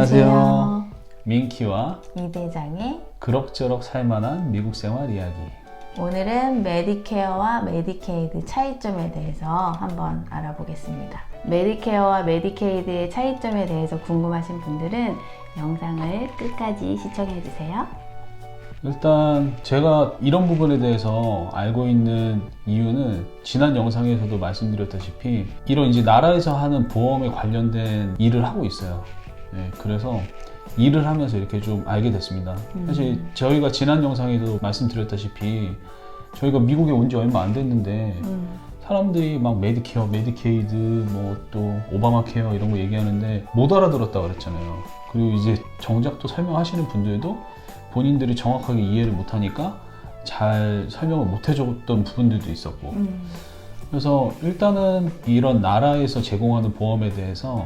안녕하세요. 민키와 이 대장의 그럭저럭 살만한 미국 생활 이야기. 오늘은 메디케어와 메디케이드 차이점에 대해서 한번 알아보겠습니다. 메디케어와 메디케이드의 차이점에 대해서 궁금하신 분들은 영상을 끝까지 시청해주세요. 일단 제가 이런 부분에 대해서 알고 있는 이유는 지난 영상에서도 말씀드렸다시피 이런 이제 나라에서 하는 보험에 관련된 일을 하고 있어요. 네, 그래서 일을 하면서 이렇게 좀 알게 됐습니다. 사실 저희가 지난 영상에도 말씀드렸다시피 저희가 미국에 온 지 얼마 안 됐는데 사람들이 막 메디케어, 메디케이드, 뭐 또 오바마 케어 이런 거 얘기하는데 못 알아들었다고 그랬잖아요. 그리고 이제 정작 또 설명하시는 분들도 본인들이 정확하게 이해를 못하니까 잘 설명을 못 해줬던 부분들도 있었고 그래서 일단은 이런 나라에서 제공하는 보험에 대해서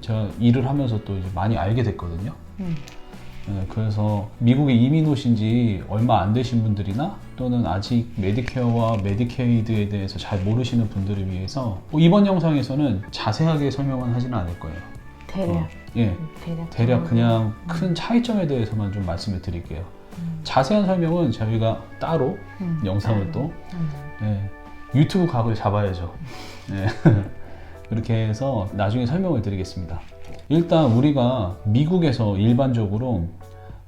제가 일을 하면서 또 이제 많이 알게 됐거든요. 네, 그래서 미국에 이민 오신 지 얼마 안 되신 분들이나 또는 아직 메디케어와 메디케이드에 대해서 잘 모르시는 분들을 위해서 이번 영상에서는 자세하게 설명은 하지는 않을 거예요. 대략. 예, 대략 그냥 큰 차이점에 대해서만 좀 말씀을 드릴게요. 자세한 설명은 저희가 따로 영상을 또 예, 유튜브 각을 잡아야죠. 예. 그렇게 해서 나중에 설명을 드리겠습니다. 일단 우리가 미국에서 일반적으로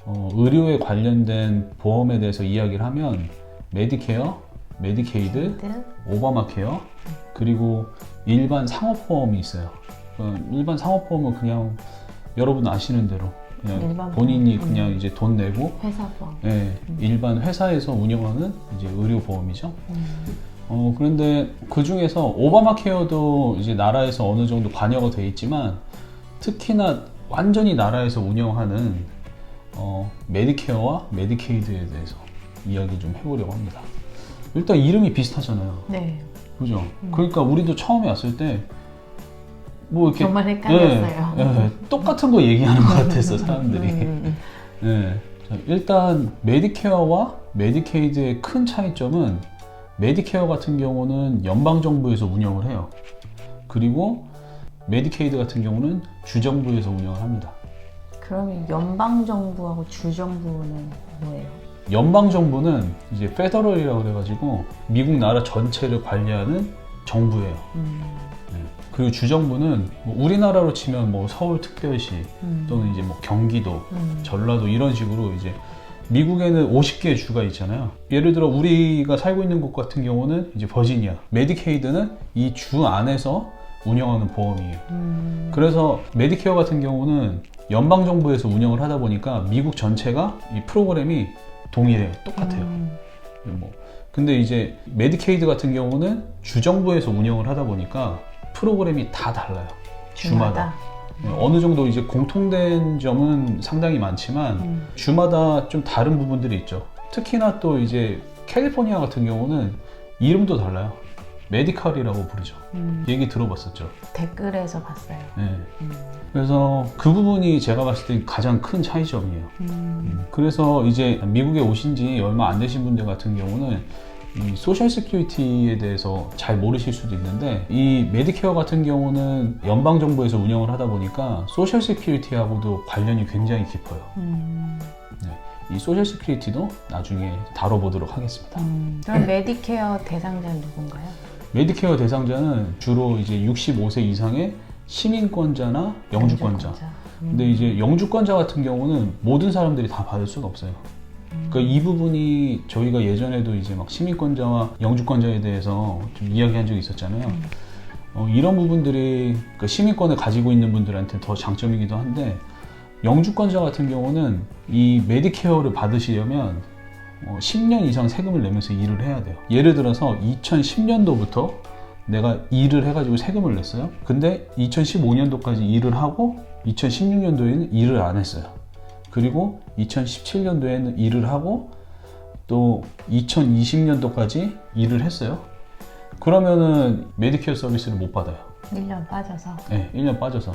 의료에 관련된 보험에 대해서 이야기를 하면 메디케어, 메디케이드, 오바마 케어, 그리고 일반 상업보험이 있어요. 일반 상업보험은 그냥 여러분 아시는 대로 그냥 본인이 그냥 이제 돈 내고 회사보험. 예, 일반 회사에서 운영하는 이제 의료보험이죠. 그런데 그 중에서 오바마 케어도 이제 나라에서 어느 정도 관여가 돼 있지만 특히나 완전히 나라에서 운영하는 메디케어와 메디케이드에 대해서 이야기 좀 해보려고 합니다. 일단 이름이 비슷하잖아요. 네. 그죠? 그러니까 우리도 처음에 왔을 때 뭐 이렇게 정말 헷갈렸어요. 똑같은 거 얘기하는 것 같았어 사람들이. 네. 자, 일단 메디케어와 메디케이드의 큰 차이점은 메디케어 같은 경우는 연방정부에서 운영을 해요. 그리고 메디케이드 같은 경우는 주정부에서 운영을 합니다. 그럼 연방정부하고 주정부는 뭐예요? 연방정부는 이제 페더럴이라고 그래가지고 미국 나라 전체를 관리하는 정부예요. 네. 그리고 주정부는 뭐 우리나라로 치면 뭐 서울특별시 또는 이제 뭐 경기도, 전라도 이런 식으로 이제 미국에는 50개의 주가 있잖아요. 예를 들어 우리가 살고 있는 곳 같은 경우는 이제 버지니아. 메디케이드는 이 주 안에서 운영하는 보험이에요. 그래서 메디케어 같은 경우는 연방정부에서 운영을 하다 보니까 미국 전체가 이 프로그램이 동일해요. 똑같아요. 근데 이제 메디케이드 같은 경우는 주정부에서 운영을 하다 보니까 프로그램이 다 달라요. 주마다. 어느 정도 이제 공통된 점은 상당히 많지만 주마다 좀 다른 부분들이 있죠. 특히나 또 이제 캘리포니아 같은 경우는 이름도 달라요. 메디칼이라고 부르죠. 얘기 들어봤었죠? 댓글에서 봤어요. 네. 그래서 그 부분이 제가 봤을 때 가장 큰 차이점이에요. 그래서 이제 미국에 오신 지 얼마 안 되신 분들 같은 경우는 이 소셜 시큐리티에 대해서 잘 모르실 수도 있는데 이 메디케어 같은 경우는 연방정부에서 운영을 하다 보니까 소셜 시큐리티하고도 관련이 굉장히 깊어요. 네. 이 소셜 시큐리티도 나중에 다뤄보도록 하겠습니다. 그럼 메디케어 대상자는 누군가요? 메디케어 대상자는 주로 이제 65세 이상의 시민권자나 영주권자. 근데 이제 영주권자 같은 경우는 모든 사람들이 다 받을 수가 없어요. 그러니까 이 부분이 저희가 예전에도 이제 막 시민권자와 영주권자에 대해서 좀 이야기한 적이 있었잖아요. 이런 부분들이 그러니까 시민권을 가지고 있는 분들한테 더 장점이기도 한데 영주권자 같은 경우는 이 메디케어를 받으시려면 10년 이상 세금을 내면서 일을 해야 돼요. 예를 들어서 2010년도부터 내가 일을 해가지고 세금을 냈어요. 근데 2015년도까지 일을 하고 2016년도에는 일을 안 했어요. 그리고 2017년도에는 일을 하고 또 2020년도까지 일을 했어요. 그러면은 메디케어 서비스를 못 받아요. 1년 빠져서? 네, 1년 빠져서.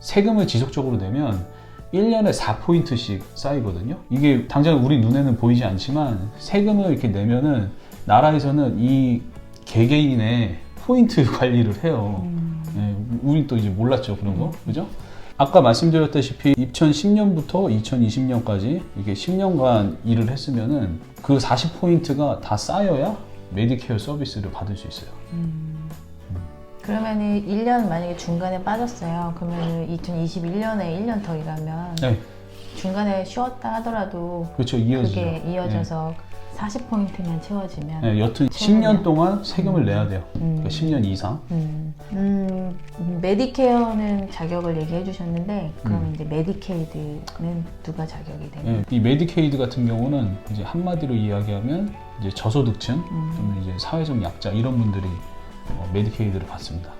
세금을 지속적으로 내면 1년에 4포인트씩 쌓이거든요. 이게 당장 우리 눈에는 보이지 않지만 세금을 이렇게 내면은 나라에서는 이 개개인의 포인트 관리를 해요. 네, 우린 또 이제 몰랐죠, 그런 거. 그죠? 아까 말씀드렸다시피 2010년부터 2020년까지 이렇게 10년간 일을 했으면은 그 40포인트가 다 쌓여야 메디케어 서비스를 받을 수 있어요. 그러면은 1년 만약에 중간에 빠졌어요. 그러면은 2021년에 1년 더 일하면 네, 중간에 쉬었다 하더라도 그렇죠. 이어지죠. 그게 이어져서 40포인트만 채워지면 네, 여튼 10년 동안 세금을 내야 돼요. 그러니까 10년 이상. 메디케어는 자격을 얘기해 주셨는데 그럼 이제 메디케이드는 누가 자격이 되나요? 네, 이 메디케이드 같은 경우는 이제 한마디로 이야기하면 이제 저소득층 또는 이제 사회적 약자 이런 분들이 메디케이드를 받습니다.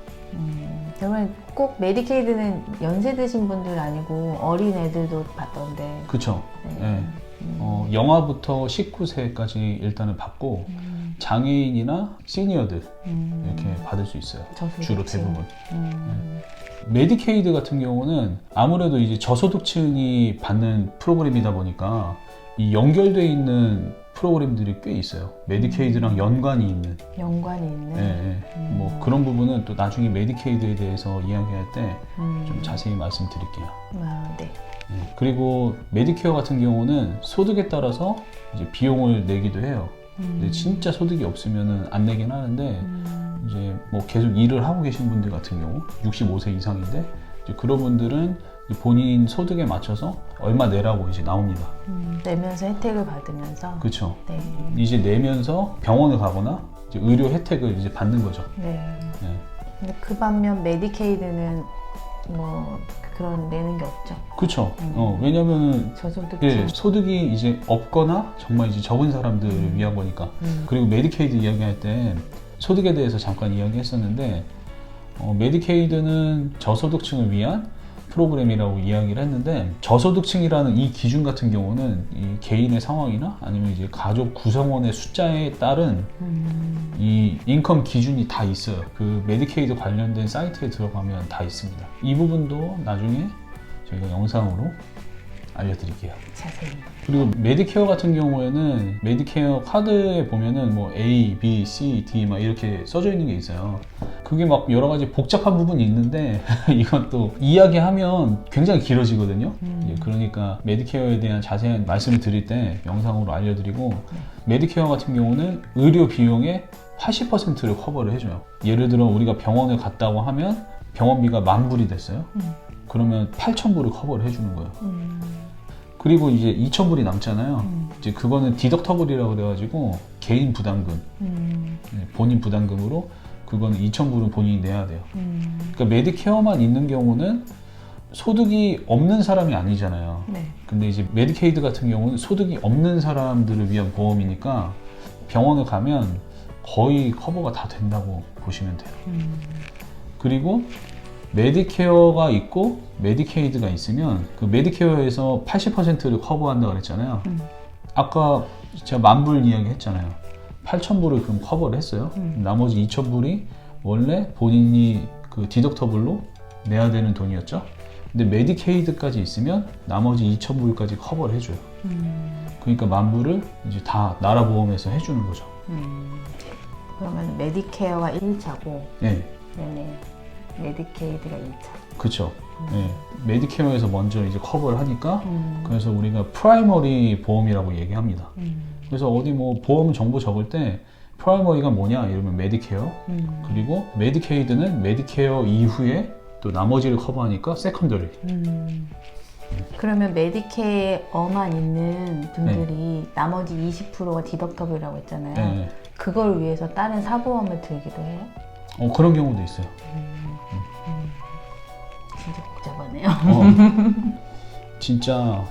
그러면 꼭 메디케이드는 연세 드신 분들 아니고 어린 애들도 받던데. 그렇죠. 네. 영아부터 19세까지 일단은 받고 장애인이나 시니어들 이렇게 받을 수 있어요. 저소득층. 주로 대부분. 메디케이드 같은 경우는 아무래도 이제 저소득층이 받는 프로그램이다 보니까 이 연결돼 있는 프로그램들이 꽤 있어요. 메디케이드랑 연관이 있는. 연관이 있는. 네, 뭐 그런 부분은 또 나중에 메디케이드에 대해서 이야기할 때 좀 자세히 말씀드릴게요. 아, 네. 네, 그리고 메디케어 같은 경우는 소득에 따라서 이제 비용을 내기도 해요. 근데 진짜 소득이 없으면은 안 내긴 하는데 이제 뭐 계속 일을 하고 계신 분들 같은 경우 65세 이상인데 이제 그런 분들은 이제 본인 소득에 맞춰서 얼마 내라고 이제 나옵니다. 내면서 혜택을 받으면서. 그렇죠. 네. 이제 내면서 병원을 가거나 이제 의료 혜택을 이제 받는 거죠. 네. 네. 근데 그 반면 메디케이드는 뭐 그런 내는 게 없죠. 그렇죠. 왜냐면은 저소득층. 예, 소득이 이제 없거나 정말 이제 적은 사람들을 위한 거니까. 그리고 메디케이드 이야기할 때 소득에 대해서 잠깐 이야기했었는데 메디케이드는 저소득층을 위한 프로그램이라고 이야기를 했는데 저소득층이라는 이 기준 같은 경우는 이 개인의 상황이나 아니면 이제 가족 구성원의 숫자에 따른 이 인컴 기준이 다 있어요. 그 메디케이드 관련된 사이트에 들어가면 다 있습니다. 이 부분도 나중에 저희가 영상으로 알려드릴게요. 자세히. 그리고 메디케어 같은 경우에는 메디케어 카드에 보면은 뭐 A, B, C, D 막 이렇게 써져 있는 게 있어요. 그게 막 여러 가지 복잡한 부분이 있는데 이건 또 이야기하면 굉장히 길어지거든요. 예, 그러니까 메디케어에 대한 자세한 말씀을 드릴 때 영상으로 알려드리고 메디케어 같은 경우는 의료 비용의 80%를 커버를 해줘요. 예를 들어 우리가 병원을 갔다고 하면 병원비가 10,000불이 됐어요. 그러면 8,000불을 커버를 해주는 거예요. 그리고 이제 2,000불이 남잖아요. 이제 그거는 디덕터블이라고 그래가지고 개인 부담금, 본인 부담금으로 그거는 2,000불은 본인이 내야 돼요. 그러니까 메디케어만 있는 경우는 소득이 없는 사람이 아니잖아요. 네. 근데 이제 메디케이드 같은 경우는 소득이 없는 사람들을 위한 보험이니까 병원을 가면 거의 커버가 다 된다고 보시면 돼요. 그리고 메디케어가 있고 메디케이드가 있으면 그 메디케어에서 80%를 커버한다고 그랬잖아요. 아까 제가 10,000불 이야기 했잖아요. 8,000불을 그럼 커버를 했어요. 나머지 2,000불이 원래 본인이 그 디덕터블로 내야 되는 돈이었죠. 근데 메디케이드까지 있으면 나머지 2,000불까지 커버를 해줘요. 그러니까 10,000불을 이제 다 나라보험에서 해주는 거죠. 그러면 메디케어가 1차고 네. 네네. 메디케이드가 2차. 그렇죠. 네. 메디케어에서 먼저 이제 커버를 하니까 그래서 우리가 프라이머리 보험이라고 얘기합니다. 그래서 어디 뭐 보험 정보 적을 때 프라이머리가 뭐냐 이러면 메디케어 그리고 메디케이드는 메디케어 이후에 또 나머지를 커버하니까 세컨더리. 그러면 메디케어만 있는 분들이 나머지 20%가 디덕터블이라고 했잖아요. 네. 그걸 위해서 다른 사보험을 들기도 해요? 그런 경우도 있어요. 진짜 복잡하네요. 진짜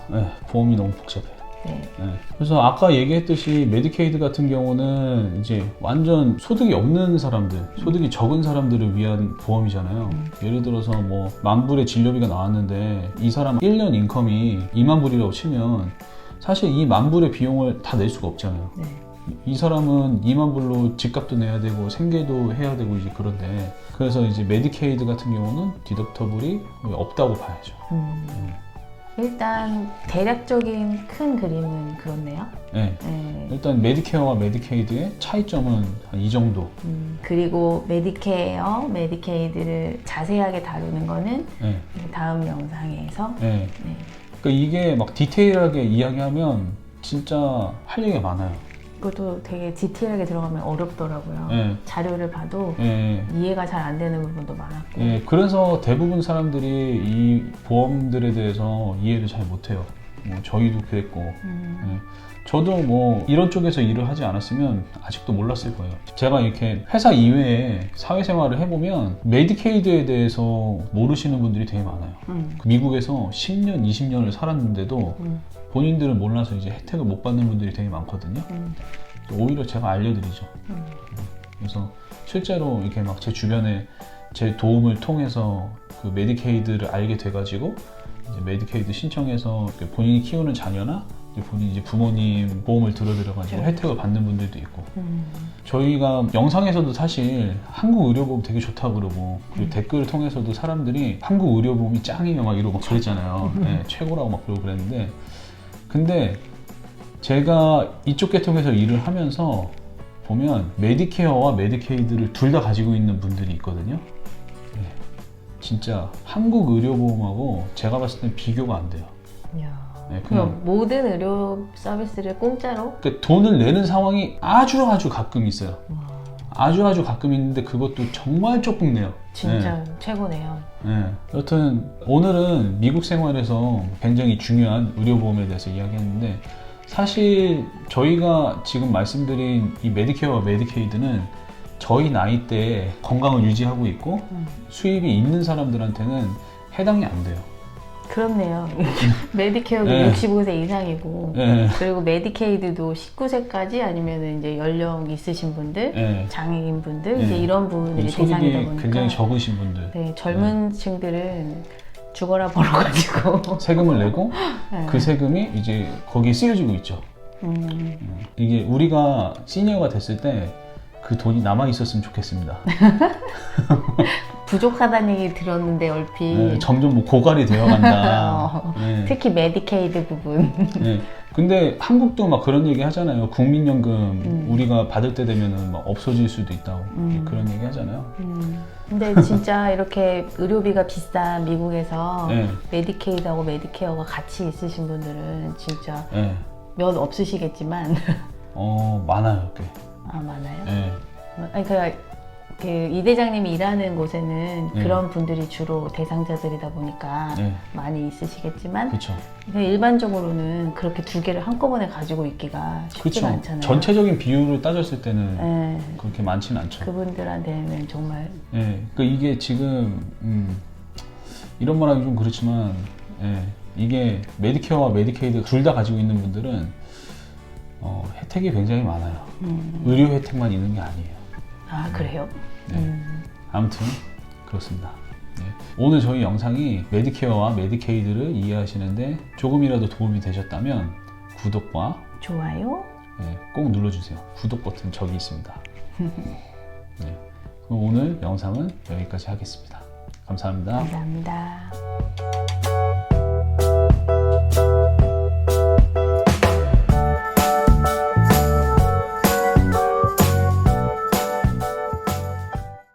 보험이 너무 복잡해요. 네. 네. 그래서 아까 얘기했듯이 메디케이드 같은 경우는 이제 완전 소득이 없는 사람들, 소득이 적은 사람들을 위한 보험이잖아요. 예를 들어서 뭐 10,000불의 진료비가 나왔는데 이 사람 1년 인컴이 20,000불이라고 치면 사실 이 10,000불의 비용을 다 낼 수가 없잖아요. 네. 이 사람은 20,000불로 집값도 내야 되고 생계도 해야 되고 이제 그런데 그래서 이제 메디케이드 같은 경우는 디덕터블이 없다고 봐야죠. 일단 대략적인 큰 그림은 그렇네요. 네. 네. 일단 메디케어와 메디케이드의 차이점은 한 이 정도. 그리고 메디케어, 메디케이드를 자세하게 다루는 거는 네. 다음 영상에서 네. 네. 그러니까 이게 막 디테일하게 이야기하면 진짜 할 얘기가 많아요. 그것도 되게 디테일하게 들어가면 어렵더라고요. 네. 자료를 봐도 네. 이해가 잘 안 되는 부분도 많았고. 네. 그래서 대부분 사람들이 이 보험들에 대해서 이해를 잘 못해요. 뭐 저희도 그랬고. 네. 저도 뭐 이런 쪽에서 일을 하지 않았으면 아직도 몰랐을 거예요. 제가 이렇게 회사 이외에 사회생활을 해보면 메디케이드에 대해서 모르시는 분들이 되게 많아요. 미국에서 10년, 20년을 살았는데도 본인들은 몰라서 이제 혜택을 못 받는 분들이 되게 많거든요. 오히려 제가 알려드리죠. 그래서 실제로 이렇게 막 제 주변에 제 도움을 통해서 그 메디케이드를 알게 돼가지고 이제 메디케이드 신청해서 본인이 키우는 자녀나 본인 이제 부모님 보험을 들어드려가지고 혜택을 받는 분들도 있고. 저희가 영상에서도 사실 한국 의료보험 되게 좋다고 그러고, 그리고 댓글을 통해서도 사람들이 한국 의료보험이 짱이에요 막 이러고 막 그랬잖아요. 네, 최고라고 막 그러고 그랬는데, 근데 제가 이쪽 계통에서 일을 하면서 보면 메디케어와 메디케이드를 둘 다 가지고 있는 분들이 있거든요. 네, 진짜 한국 의료보험하고 제가 봤을 땐 비교가 안 돼요. 이야. 네, 그럼 모든 의료 서비스를 공짜로? 그러니까 돈을 내는 상황이 아주 가끔 있어요. 아주 가끔 있는데 그것도 정말 조금 내요. 진짜 최고네요. 네. 여튼 오늘은 미국 생활에서 굉장히 중요한 의료보험에 대해서 이야기했는데, 사실 저희가 지금 말씀드린 이 메디케어와 메디케이드는 저희 나이대에 건강을 유지하고 있고 수입이 있는 사람들한테는 해당이 안 돼요. 그렇네요. 메디케어도 네. 65세 이상이고, 네. 그리고 메디케이드도 19세까지 아니면 이제 연령 있으신 분들, 네. 장애인 분들, 네. 이제 이런 분들이 대상이다 소득이 보니까. 굉장히 적으신 분들. 네, 젊은 층들은 죽어라 벌어가지고. 세금을 내고 네. 그 세금이 이제 거기에 쓰여지고 있죠. 이게 우리가 시니어가 됐을 때 그 돈이 남아 있었으면 좋겠습니다. 부족하다는 얘기 들었는데 얼핏. 네, 점점 뭐 고갈이 되어간다. 네. 특히 메디케이드 부분. 네. 근데 한국도 막 그런 얘기 하잖아요. 국민연금 우리가 받을 때 되면은 막 없어질 수도 있다고 그런 얘기 하잖아요. 근데 진짜 이렇게 의료비가 비싼 미국에서 네. 메디케이드하고 메디케어가 같이 있으신 분들은 진짜 네. 몇 없으시겠지만 많아요, 꽤. 아 많아요? 네. 아니 그 이 대장님이 일하는 곳에는 네. 그런 분들이 주로 대상자들이다 보니까 네. 많이 있으시겠지만 그렇죠. 그냥 일반적으로는 그렇게 두 개를 한꺼번에 가지고 있기가 쉽지가 그렇죠. 않잖아요. 전체적인 비율을 따졌을 때는 네. 그렇게 많지는 않죠. 그분들한테는 정말 네. 그러니까 이게 지금 이런 말하기 좀 그렇지만, 이게 메디케어와 메디케이드 둘 다 가지고 있는 분들은 혜택이 굉장히 많아요. 의료 혜택만 있는 게 아니에요. 아 그래요? 네. 아무튼 그렇습니다. 네. 오늘 저희 영상이 메디케어와 메디케이드를 이해하시는데 조금이라도 도움이 되셨다면 구독과 좋아요. 꼭 눌러주세요. 구독 버튼 저기 있습니다. 네. 그럼 오늘 영상은 여기까지 하겠습니다. 감사합니다. 감사합니다.